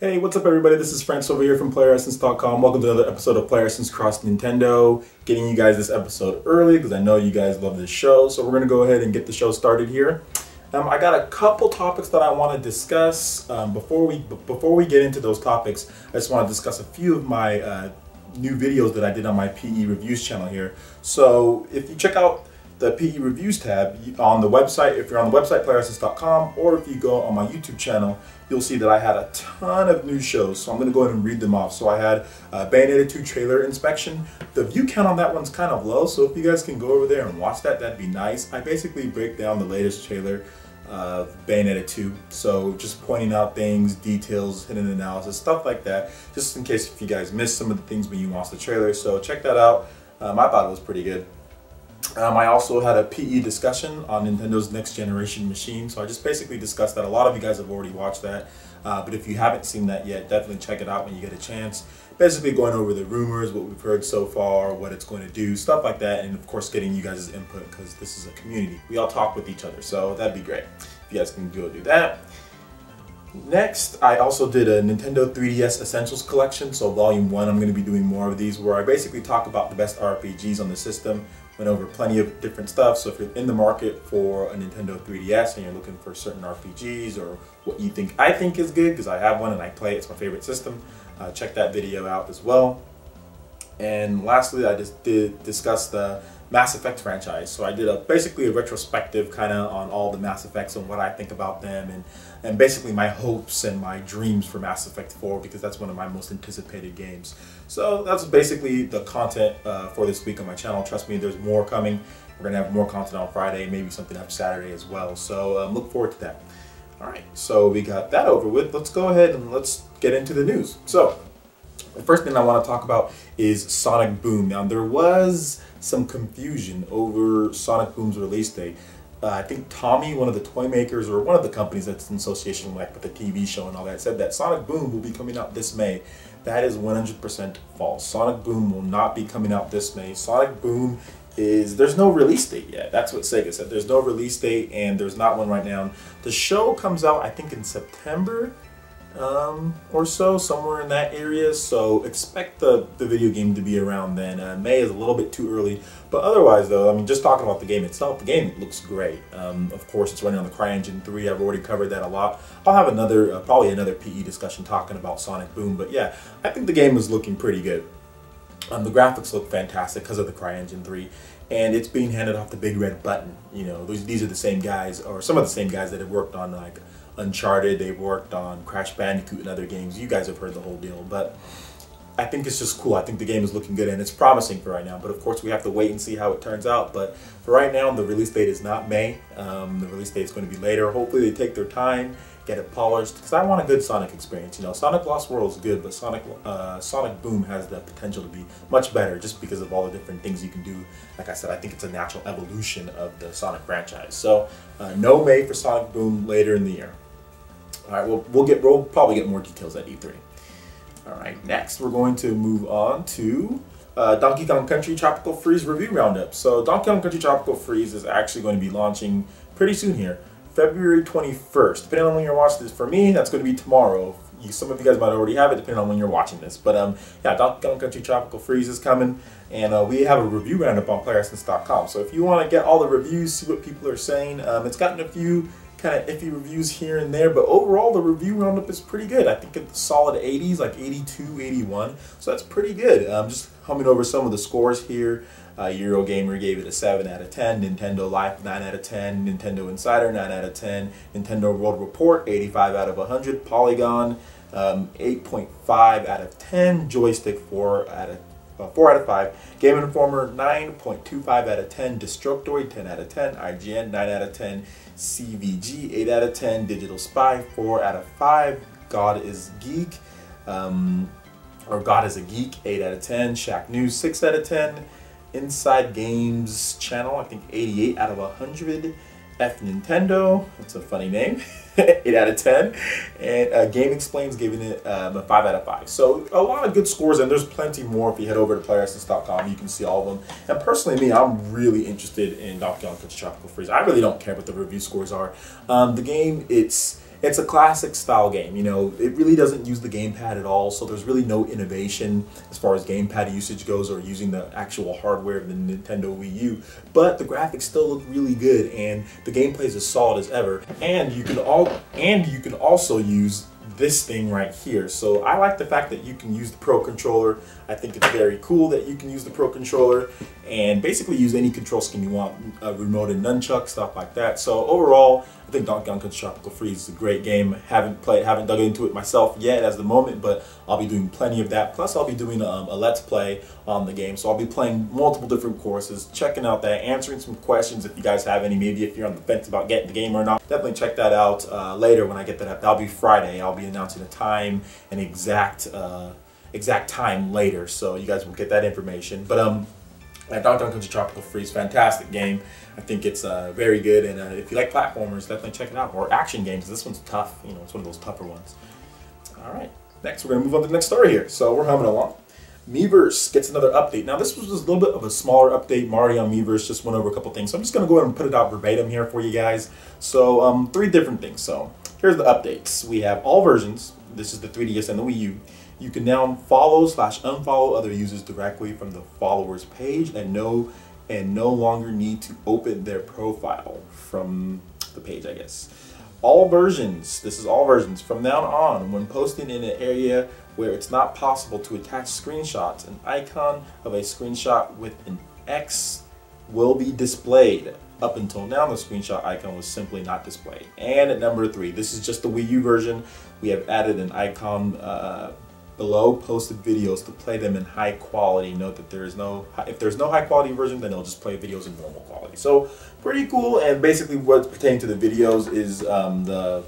Hey, what's up everybody? This is Francis over here from Playeressence.com. Welcome to another episode of Playeressence Cross Nintendo. Getting you guys this episode early because I know you guys love this show. So we're going to go ahead and get the show started here. I got a couple topics that I want to discuss. Before we get into those topics, I just want to discuss a few of my new videos that I did on my PE Reviews channel here. So if you check out the PE Reviews tab on the website, if you're on the website Playeressence.com, or if you go on my YouTube channel, you'll see that I had a ton of new shows. So I'm going to go ahead and read them off. So I had Bayonetta 2 trailer inspection. The view count on that one's kind of low, so if you guys can go over there and watch that, that'd be nice. I basically break down the latest trailer of Bayonetta 2. So just pointing out things, details, hidden analysis, stuff like that, just in case if you guys missed some of the things when you watched the trailer. So check that out. I thought it was pretty good. I also had a PE discussion on Nintendo's next generation machine, so I just basically discussed that. A lot of you guys have already watched that, but if you haven't seen that yet, definitely check it out when you get a chance. Basically going over the rumors, what we've heard so far, what it's going to do, stuff like that, and of course getting you guys' input because this is a community. We all talk with each other, so that'd be great if you guys can do that. Next, I also did a Nintendo 3DS Essentials collection, so volume 1, I'm going to be doing more of these where I basically talk about the best RPGs on the system. Went over plenty of different stuff, so if you're in the market for a Nintendo 3DS and you're looking for certain RPGs or what you think I think is good, because I have one and I play it, it's my favorite system, check that video out as well. And lastly, I just did discuss the Mass Effect franchise. So I did basically a retrospective kind of on all the Mass Effects and what I think about them, and basically my hopes and my dreams for Mass Effect 4, because that's one of my most anticipated games. So that's basically the content for this week on my channel. Trust me, there's more coming. We're going to have more content on Friday, maybe something up Saturday as well. So look forward to that. Alright, so we got that over with. Let's go ahead and let's get into the news. So the first thing I want to talk about is Sonic Boom. Now there was some confusion over Sonic Boom's release date. I think Tommy, one of the toy makers or one of the companies that's in association with the TV show and all that, said that Sonic Boom will be coming out this May. That is 100% false. Sonic Boom will not be coming out this May. Sonic Boom there's no release date yet. That's what Sega said. There's no release date and there's not one right now. The show comes out, I think, in September or so, somewhere in that area. So expect the video game to be around then. May is a little bit too early, but otherwise though, I mean, just talking about the game itself, the game looks great. Of course, it's running on the CryEngine 3. I've already covered that a lot. I'll have another, probably another PE discussion talking about Sonic Boom, but yeah, I think the game is looking pretty good. The graphics look fantastic because of the CryEngine 3, and it's being handed off the big red button. You know, these are the same guys, or some of the same guys that have worked on like Uncharted, they've worked on Crash Bandicoot and other games. You guys have heard the whole deal, but I think it's just cool. I think the game is looking good and it's promising for right now, but of course we have to wait and see how it turns out. But for right now, the release date is not May. The release date is going to be later. Hopefully they take their time, get it polished, because I want a good Sonic experience. You know, Sonic Lost World is good, but Sonic Boom has the potential to be much better just because of all the different things you can do. Like I said, I think it's a natural evolution of the Sonic franchise. So no May for Sonic Boom, later in the year. All right, we'll probably get more details at E3. All right, next we're going to move on to Donkey Kong Country Tropical Freeze review roundup. So Donkey Kong Country Tropical Freeze is actually going to be launching pretty soon here, February 21st. Depending on when you're watching this, for me, that's going to be tomorrow. Some of you guys might already have it, depending on when you're watching this. But yeah, Donkey Kong Country Tropical Freeze is coming, and we have a review roundup on Playeressence.com. So if you want to get all the reviews, see what people are saying, it's gotten a few kind of iffy reviews here and there, but overall the review roundup is pretty good. I think it's solid 80s, like 82, 81, so that's pretty good. Just humming over some of the scores here. Eurogamer gave it a 7 out of 10, Nintendo Life 9 out of 10, Nintendo Insider 9 out of 10, Nintendo World Report 85 out of 100, Polygon 8.5 out of 10, Joystick 4 out of 5, Game Informer 9.25 out of 10, Destructoid 10 out of 10, IGN 9 out of 10, CVG 8 out of 10, Digital Spy 4 out of 5, God is Geek, or God is a Geek 8 out of 10, Shack News 6 out of 10, Inside Games Channel, I think 88 out of 100, F Nintendo, that's a funny name, 8 out of 10, and Game Explains giving it a 5 out of 5. So a lot of good scores, and there's plenty more. If you head over to Playeressence.com, you can see all of them. And personally, me, I'm really interested in Donkey Kong Country Tropical Freeze. I really don't care what the review scores are. The game, it's it's a classic style game. You know, it really doesn't use the gamepad at all, so there's really no innovation as far as gamepad usage goes or using the actual hardware of the Nintendo Wii U. But the graphics still look really good, and the gameplay is as solid as ever. And you can also use this thing right here. So I like the fact that you can use the Pro Controller. I think it's very cool that you can use the Pro Controller and basically use any control scheme you want, remote and nunchuck, stuff like that. So overall, I think Donkey Kong Country Tropical Freeze is a great game. Haven't dug into it myself yet as the moment, but I'll be doing plenty of that. Plus I'll be doing a Let's Play on the game. So I'll be playing multiple different courses, checking out that, answering some questions if you guys have any, maybe if you're on the fence about getting the game or not. Definitely check that out later when I get that up. That'll be Friday. I'll be announcing a time and exact time later, so you guys will get that information. But Donkey Kong Country Tropical Freeze, fantastic game. I think it's very good, and if you like platformers, definitely check it out. Or action games. This one's tough. You know, it's one of those tougher ones. All right, next we're gonna move on to the next story here. So we're humming along. Miiverse gets another update. Now this was just a little bit of a smaller update. Marty on Miiverse just went over a couple things, so I'm just gonna go ahead and put it out verbatim here for you guys. So 3 different things. So here's the updates. We have all versions. This is the 3DS and the Wii U. You can now follow/unfollow other users directly from the followers page and no longer need to open their profile from the page, I guess. All versions, this is all versions. From now on, when posting in an area where it's not possible to attach screenshots, an icon of a screenshot with an X will be displayed. Up until now, the screenshot icon was simply not displayed. And at number 3, this is just the Wii U version. We have added an icon below posted videos to play them in high quality. Note that if there's no high quality version, then it'll just play videos in normal quality. So pretty cool. And basically what's pertaining to the videos is the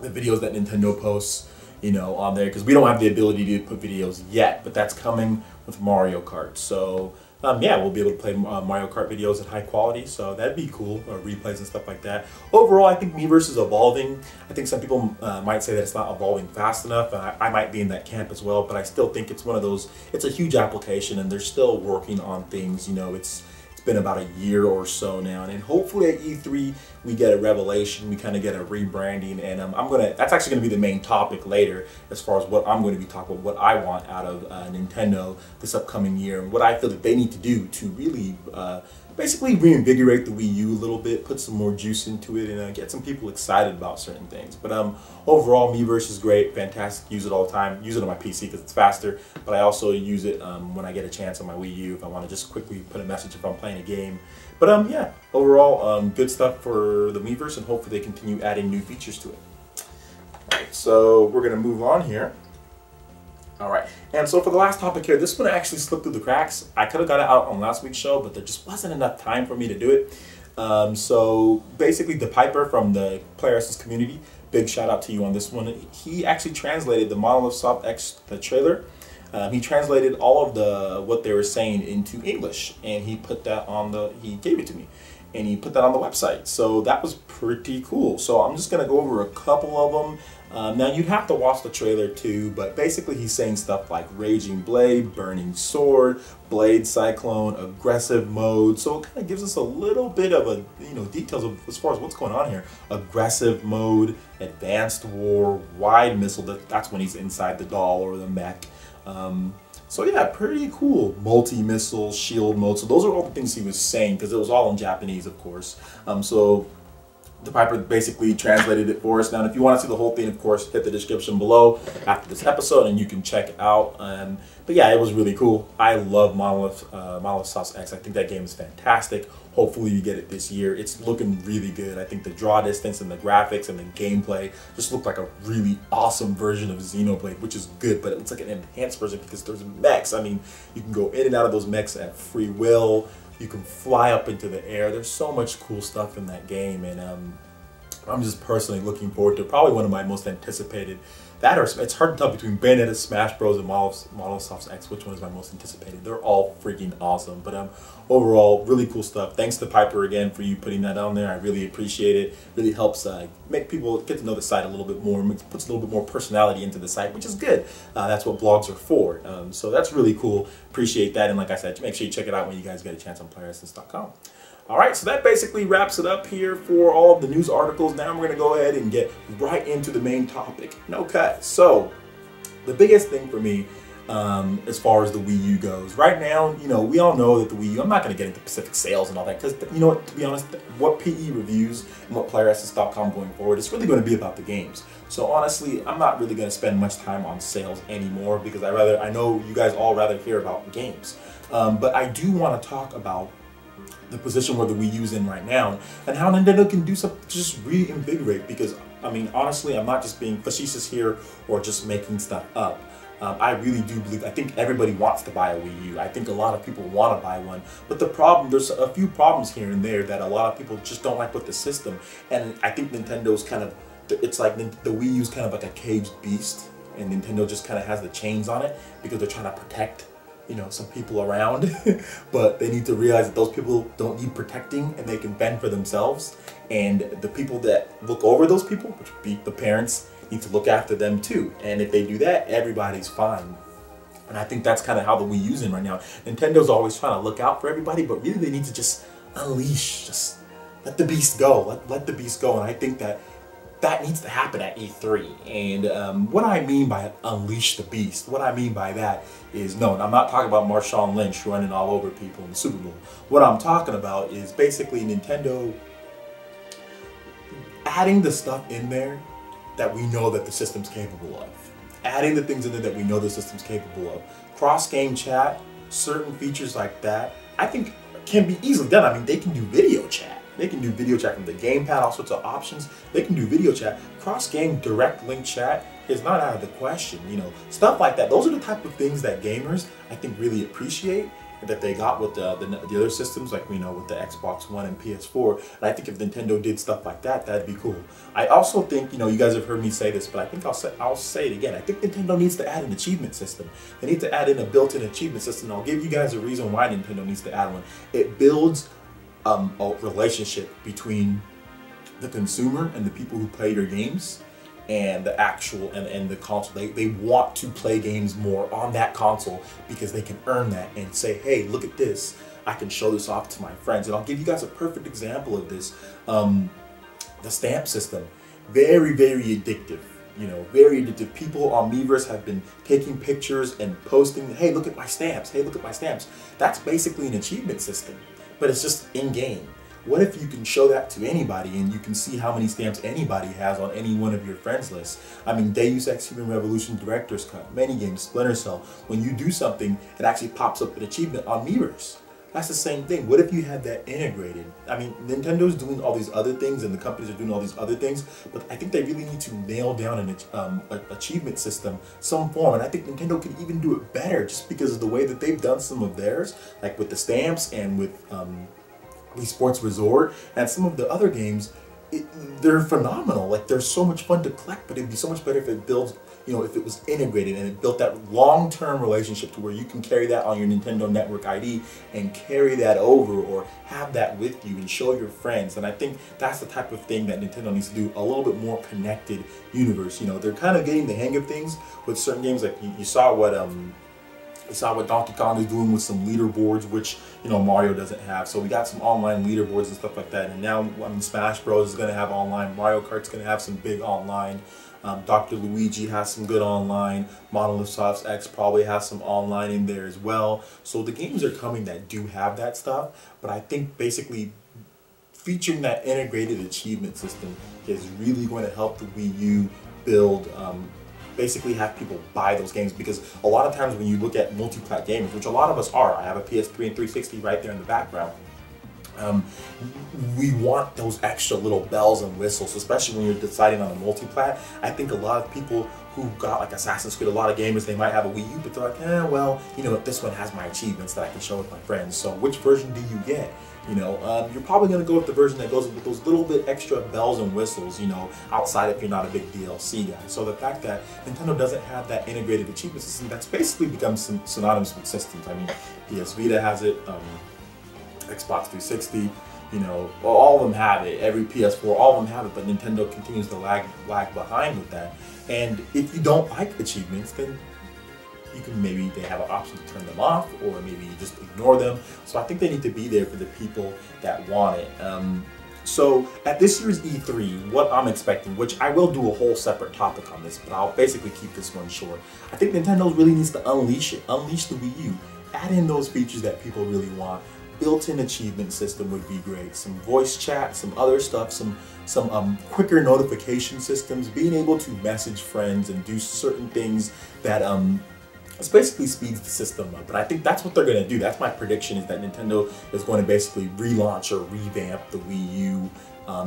videos that Nintendo posts, you know, on there, because we don't have the ability to put videos yet, but that's coming with Mario Kart. So yeah, we'll be able to play Mario Kart videos at high quality, so that'd be cool, or replays and stuff like that. Overall, I think Miiverse is evolving. I think some people might say that it's not evolving fast enough, and I might be in that camp as well, but I still think it's one of those, it's a huge application, and they're still working on things. You know, it's been about a year or so now, and hopefully at E3 we get a revelation, we kind of get a rebranding, and that's actually going to be the main topic later as far as what I'm going to be talking about, what I want out of Nintendo this upcoming year, and what I feel that they need to do to really basically reinvigorate the Wii U a little bit, put some more juice into it, and get some people excited about certain things. But overall, Miiverse is great, fantastic, use it all the time. Use it on my PC because it's faster, but I also use it when I get a chance on my Wii U if I want to just quickly put a message if I'm playing a game. But yeah, overall, good stuff for the Miiverse, and hopefully they continue adding new features to it. Alright, so we're going to move on here. Alright, and so for the last topic here, this one actually slipped through the cracks. I could have got it out on last week's show, but there just wasn't enough time for me to do it. So basically, the Piper from the Playeressence community, big shout out to you on this one. He actually translated the Monolith Soft X, the trailer. He translated all of what they were saying into English, and he put that on he gave it to me, and he put that on the website. So that was pretty cool. So I'm just gonna go over a couple of them. Now you'd have to watch the trailer too, but basically he's saying stuff like Raging Blade, Burning Sword, Blade Cyclone, Aggressive Mode. So it kind of gives us a little bit of details of as far as what's going on here. Aggressive Mode, Advanced War, Wide Missile. That's when he's inside the doll or the mech. So yeah, pretty cool. Multi-missile, shield mode. So those are all the things he was saying, because it was all in Japanese, of course. So the Piper basically translated it for us. Now, if you want to see the whole thing, of course, hit the description below after this episode, and you can check it out. But yeah, it was really cool. I love Monolith Soft X. I think that game is fantastic. Hopefully you get it this year. It's looking really good. I think the draw distance and the graphics and the gameplay just look like a really awesome version of Xenoblade, which is good, but it's like an enhanced version because there's mechs. I mean, you can go in and out of those mechs at free will. You can fly up into the air. There's so much cool stuff in that game, and I'm just personally looking forward to probably one of my most anticipated. It's hard to tell between Bayonetta, Smash Bros, and Monolith Soft X which one is my most anticipated. They're all freaking awesome, but overall, really cool stuff. Thanks to Piper again for you putting that on there. I really appreciate it. Really helps make people get to know the site a little bit more, puts a little bit more personality into the site, which is good. That's what blogs are for. So that's really cool. Appreciate that, and like I said, make sure you check it out when you guys get a chance on Playeressence.com. All right, so that basically wraps it up here for all of the news articles. Now we're going to go ahead and get right into the main topic. Okay, so the biggest thing for me as far as the Wii U goes, right now, you know, we all know that the Wii U, I'm not going to get into specific sales and all that, because, you know what, to be honest, what PE reviews and what Playeressence.com going forward, it's really going to be about the games. So honestly, I'm not really going to spend much time on sales anymore, because I know you guys all rather hear about games. But I do want to talk about the position where the Wii U's in right now, and how Nintendo can do something to just reinvigorate, because, I mean, honestly, I'm not just being facetious here or just making stuff up. I really do believe, I think everybody wants to buy a Wii U. I think a lot of people want to buy one, but the problem, there's a few problems here and there that a lot of people just don't like with the system, and I think Nintendo's kind of, it's like the Wii U's kind of like a caged beast, and Nintendo just kind of has the chains on it because they're trying to protect, you know, some people around, but they need to realize that those people don't need protecting and they can fend for themselves. And the people that look over those people, which would be the parents, need to look after them too. And if they do that, everybody's fine. And I think that's kind of how the Wii U's in right now. Nintendo's always trying to look out for everybody, but really they need to just unleash, just let the beast go, let the beast go. And I think that needs to happen at E3. And what I mean by unleash the beast, what I mean by that is, no, I'm not talking about Marshawn Lynch running all over people in the Super Bowl. What I'm talking about is basically Nintendo adding the stuff in there that we know that the system's capable of. Adding the things in there that we know the system's capable of. Cross-game chat, certain features like that, I think can be easily done. I mean, they can do video chat. They can do video chat from the gamepad, all sorts of options. They can do video chat. Cross-game direct link chat is not out of the question, you know. Stuff like that. Those are the type of things that gamers, I think, really appreciate that they got with the other systems, like, you know, with the Xbox One and PS4. And I think if Nintendo did stuff like that, that'd be cool. I also think, you know, you guys have heard me say this, but I think I'll say it again. I think Nintendo needs to add an achievement system. They need to add in a built-in achievement system. And I'll give you guys a reason why Nintendo needs to add one. It builds a relationship between the consumer and the people who play your games and the actual and the console. They want to play games more on that console because they can earn that and say, hey, look at this, I can show this off to my friends. And I'll give you guys a perfect example of this. The stamp system, very, very addictive. You know, very addictive. People on Miiverse have been taking pictures and posting, hey, look at my stamps, hey, look at my stamps. That's basically an achievement system, but it's just in-game. What if you can show that to anybody and you can see how many stamps anybody has on any one of your friends lists? I mean, Deus Ex Human Revolution Director's Cut, many games, Splinter Cell. When you do something, it actually pops up an achievement on Miiverse. That's the same thing. What if you had that integrated? I mean, Nintendo's doing all these other things and the companies are doing all these other things, but I think they really need to nail down an achievement system, some form. And I think Nintendo can even do it better just because of the way that they've done some of theirs, like with the stamps and with Wii Sports Resort and some of the other games. They're phenomenal. Like, they're so much fun to collect, but it'd be so much better if it builds, you know, if it was integrated and it built that long-term relationship to where you can carry that on your Nintendo Network ID and carry that over or have that with you and show your friends. And I think that's the type of thing that Nintendo needs to do, a little bit more connected universe. You know, they're kind of getting the hang of things with certain games. Like you saw what Donkey Kong is doing with some leaderboards, which, you know, Mario doesn't have. So we got some online leaderboards and stuff like that. And now, I mean, Smash Bros is going to have online. Mario Kart's going to have some big online. Dr. Luigi has some good online. Monolith Soft X probably has some online in there as well. So the games are coming that do have that stuff. But I think basically featuring that integrated achievement system is really going to help the Wii U build, basically have people buy those games, because a lot of times when you look at multi-plat games, which a lot of us are, I have a PS3 and 360 right there in the background, we want those extra little bells and whistles, especially when you're deciding on a multi-plat. I think a lot of people who got like Assassin's Creed, a lot of gamers, they might have a Wii U, but they're like, well, you know, this one has my achievements that I can show with my friends. So which version do you get? You know, you're probably going to go with the version that goes with those little bit extra bells and whistles, you know, outside if you're not a big DLC guy. So the fact that Nintendo doesn't have that integrated achievement system, that's basically become synonymous with systems. I mean, PS Vita has it, Xbox 360, you know, all of them have it. Every PS4, all of them have it, but Nintendo continues to lag behind with that. And if you don't like achievements, then maybe they have an option to turn them off, or maybe you just ignore them. So I think they need to be there for the people that want it. So at this year's E3, what I'm expecting, which I will do a whole separate topic on this, but I'll basically keep this one short. I think Nintendo really needs to unleash it, unleash the Wii U, add in those features that people really want. Built-in achievement system would be great. Some voice chat, some other stuff, some quicker notification systems, being able to message friends and do certain things that it basically speeds the system up. And I think that's what they're going to do. That's my prediction, is that Nintendo is going to basically relaunch or revamp the Wii U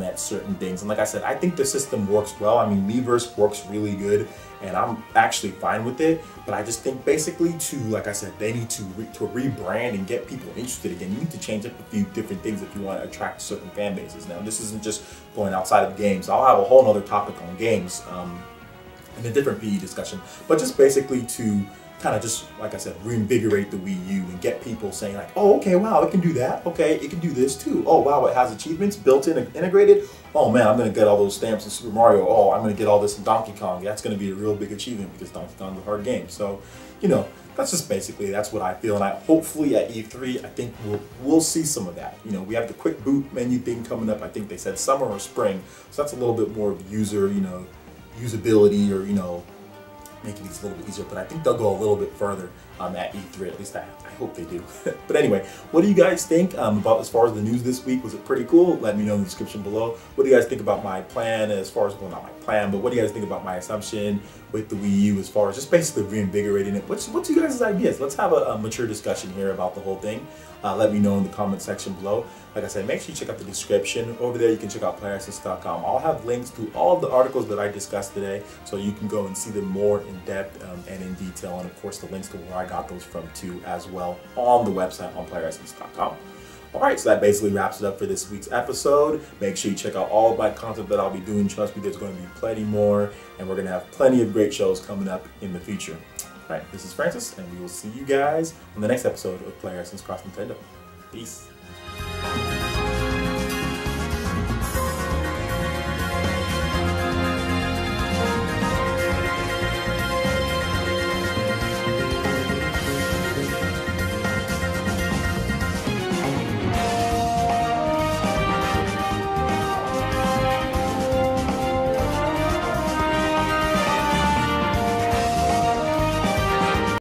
at certain things. And like I said, I think the system works well. I mean, Miiverse works really good, and I'm actually fine with it. But I just think basically like I said, they need to rebrand and get people interested again. You need to change up a few different things if you want to attract certain fan bases. Now, this isn't just going outside of games. I'll have a whole other topic on games in a different PE discussion, but just basically to kind of just, like I said, reinvigorate the Wii U and get people saying like, oh, okay, wow, it can do that. Okay, it can do this too. Oh, wow, it has achievements built in and integrated. Oh man, I'm going to get all those stamps in Super Mario. Oh, I'm going to get all this in Donkey Kong. That's going to be a real big achievement because Donkey Kong is a hard game. So, you know, that's just basically, that's what I feel. And hopefully at E3, I think we'll see some of that. You know, we have the quick boot menu thing coming up. I think they said summer or spring. So that's a little bit more of usability, or, making these a little bit easier, but I think they'll go a little bit further at E3. At least I hope they do. But anyway, what do you guys think about as far as the news this week? Was it pretty cool? Let me know in the description below. What do you guys think about my plan as far as, well, not my plan, but what do you guys think about my assumption with the Wii U as far as just basically reinvigorating it? What's you guys' ideas? Let's have a mature discussion here about the whole thing. Let me know in the comment section below. Like I said, make sure you check out the description. Over there, you can check out Playeressence.com. I'll have links to all of the articles that I discussed today, so you can go and see them more in depth and in detail. And of course, the links to where I got those from too, as well, on the website on Playeressence.com. Alright, so that basically wraps it up for this week's episode. Make sure you check out all of my content that I'll be doing. Trust me, there's going to be plenty more, and we're going to have plenty of great shows coming up in the future. Alright, this is Francis, and we will see you guys on the next episode of Playeressence Cross Nintendo. Peace.